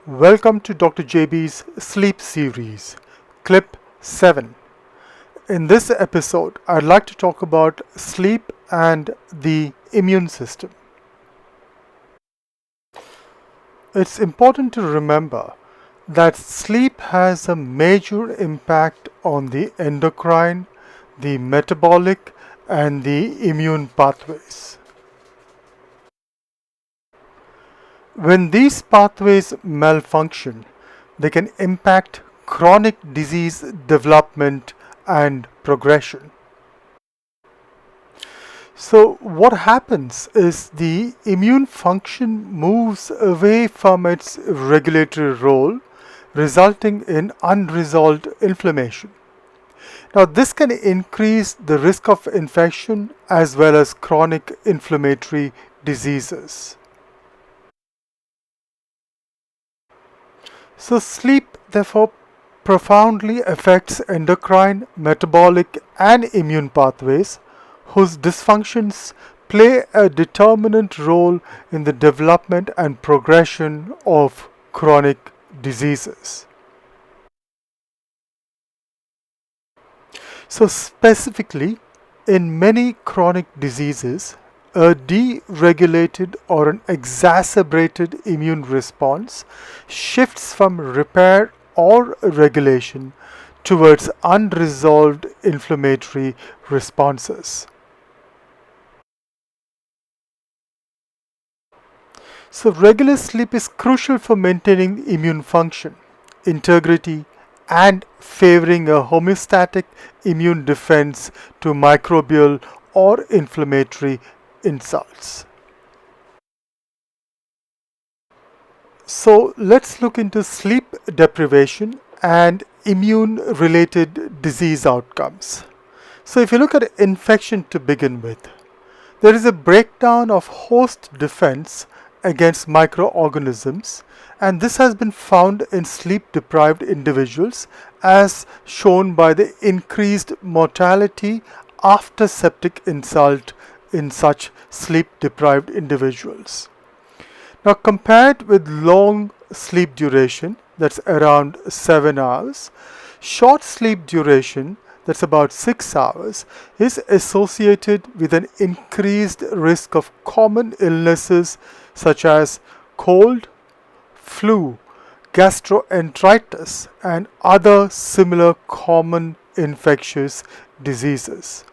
Welcome to Dr. JB's Sleep Series, Clip 7. In this episode, I'd like to talk about sleep and the immune system. It's important to remember that sleep has a major impact on the endocrine, the metabolic, and the immune pathways. When these pathways malfunction, they can impact chronic disease development and progression. So what happens is the immune function moves away from its regulatory role, resulting in unresolved inflammation. Now this can increase the risk of infection as well as chronic inflammatory diseases. So sleep therefore profoundly affects endocrine, metabolic, and immune pathways, whose dysfunctions play a determinant role in the development and progression of chronic diseases. So specifically, in many chronic diseases, a deregulated or an exacerbated immune response shifts from repair or regulation towards unresolved inflammatory responses. So regular sleep is crucial for maintaining immune function, integrity, and favoring a homeostatic immune defense to microbial or inflammatory insults. So let's look into sleep deprivation and immune-related disease outcomes. So if you look at infection to begin with, there is a breakdown of host defense against microorganisms, and this has been found in sleep-deprived individuals as shown by the increased mortality after septic insult in such sleep-deprived individuals. Now compared with long sleep duration, that's around 7 hours, short sleep duration, that's about 6 hours, is associated with an increased risk of common illnesses such as cold, flu, gastroenteritis, and other similar common infectious diseases.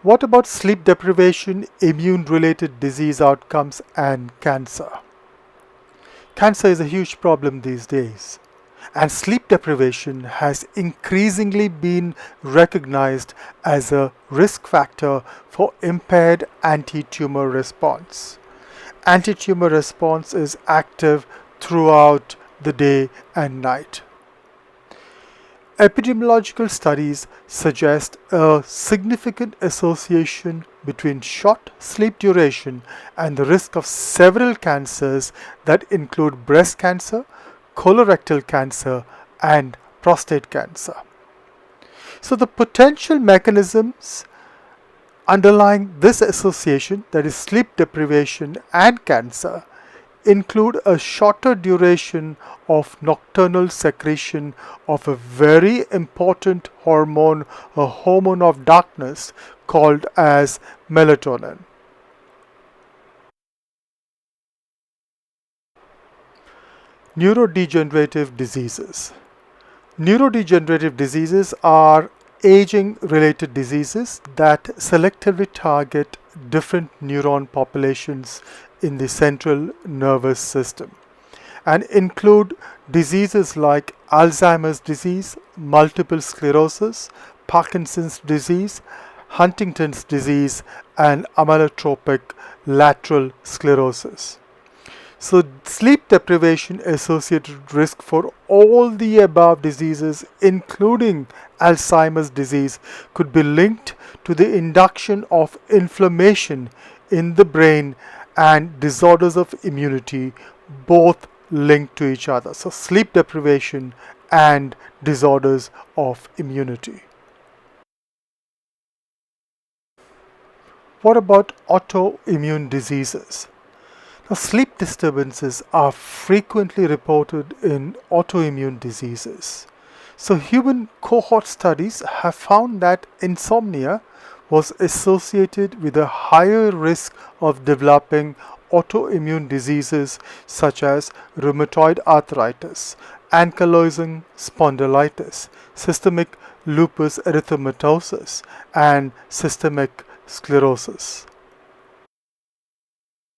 What about sleep deprivation, immune-related disease outcomes, and cancer? Cancer is a huge problem these days, and sleep deprivation has increasingly been recognized as a risk factor for impaired anti-tumor response. Anti-tumor response is active throughout the day and night. Epidemiological studies suggest a significant association between short sleep duration and the risk of several cancers that include breast cancer, colorectal cancer, and prostate cancer. So the potential mechanisms underlying this association, that is sleep deprivation and cancer, include a shorter duration of nocturnal secretion of a very important hormone, a hormone of darkness called as melatonin. Neurodegenerative diseases. Neurodegenerative diseases are aging-related diseases that selectively target different neuron populations in the central nervous system and include diseases like Alzheimer's disease, multiple sclerosis, Parkinson's disease, Huntington's disease, and amyotrophic lateral sclerosis. So sleep deprivation associated risk for all the above diseases, including Alzheimer's disease, could be linked to the induction of inflammation in the brain and disorders of immunity, both linked to each other. So sleep deprivation and disorders of immunity. What about autoimmune diseases? Now, sleep disturbances are frequently reported in autoimmune diseases. So, human cohort studies have found that insomnia was associated with a higher risk of developing autoimmune diseases such as rheumatoid arthritis, ankylosing spondylitis, systemic lupus erythematosus, and systemic sclerosis.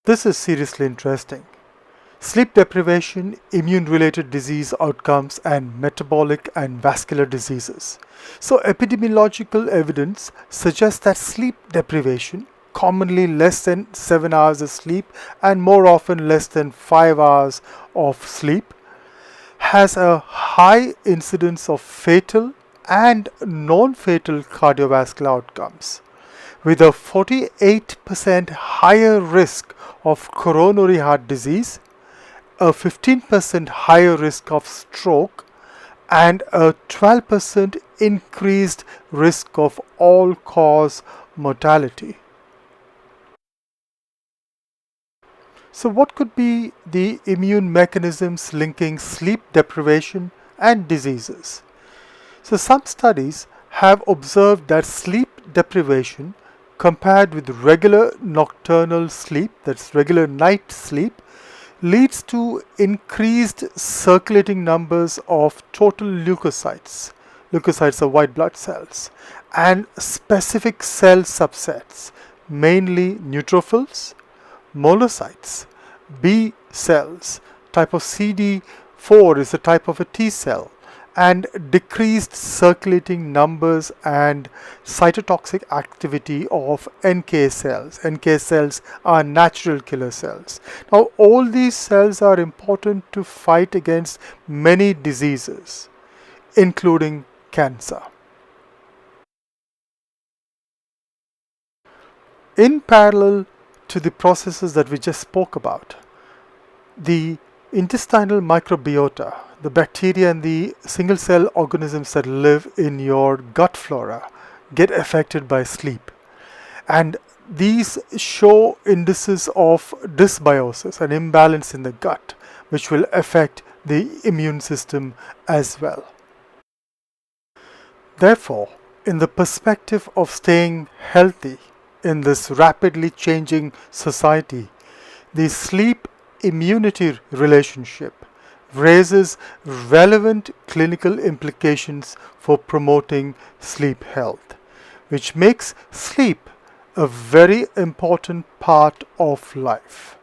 This is seriously interesting. Sleep deprivation, immune-related disease outcomes, and metabolic and vascular diseases. So epidemiological evidence suggests that sleep deprivation, commonly less than 7 hours of sleep and more often less than 5 hours of sleep, has a high incidence of fatal and non-fatal cardiovascular outcomes, with a 48% higher risk of coronary heart disease, a 15% higher risk of stroke, and a 12% increased risk of all-cause mortality. So what could be the immune mechanisms linking sleep deprivation and diseases? So some studies have observed that sleep deprivation compared with regular nocturnal sleep, that's regular night sleep, leads to increased circulating numbers of total leukocytes. Leukocytes are white blood cells, and specific cell subsets, mainly neutrophils, monocytes, B cells. Type of CD4 is a type of a T cell, and decreased circulating numbers and cytotoxic activity of NK cells. NK cells are natural killer cells. Now, all these cells are important to fight against many diseases, including cancer. In parallel to the processes that we just spoke about, the intestinal microbiota, the bacteria and the single cell organisms that live in your gut flora, get affected by sleep. And these show indices of dysbiosis, an imbalance in the gut, which will affect the immune system as well. Therefore, in the perspective of staying healthy in this rapidly changing society, the sleep immunity relationship raises relevant clinical implications for promoting sleep health, which makes sleep a very important part of life.